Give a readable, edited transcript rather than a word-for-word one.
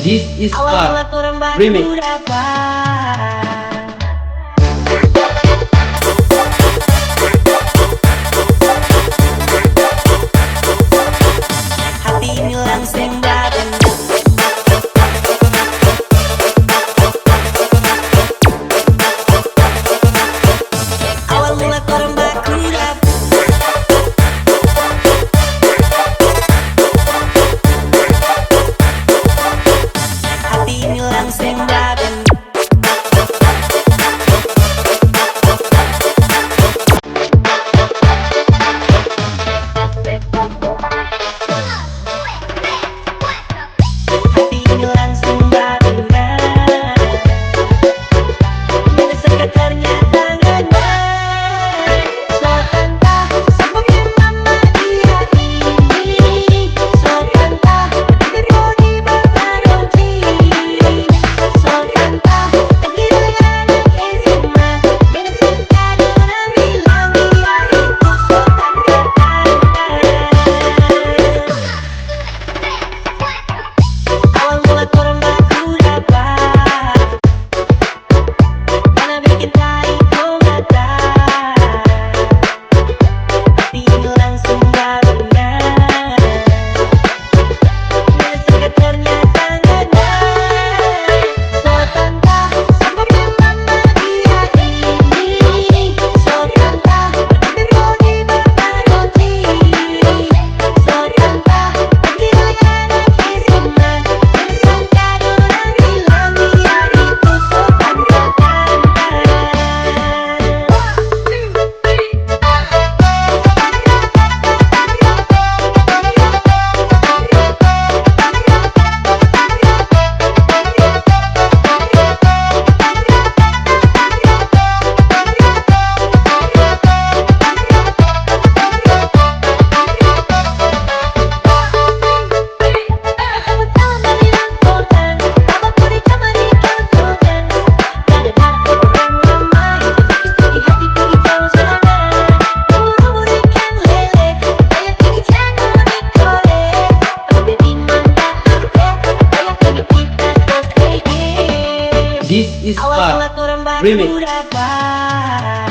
This is Awal Far turun batu Remix. dapat hati ini langsung datang. Awal mula turun batu dapat hati ini langsung datang. Hati ini langsung datang. Menesak ternyata tangannya. So tanta sebagai mama dia ini. So tanta terjadi berbaroti. So tanta kehilangan SMA. Menesak karena bilang dia itu so tanta. Awal mula turun batu dapat mana bikin tahi kau mata. Hati ini langsung datangnya. Menesak ternyata tangannya. So tanta sebagai mama dia ini. So tanta terjadi berbaroti. So tanta kehilangan SMA. Menesak orang bilang dia itu so tanta. This is Awal Far mula turun batu Remix. dapat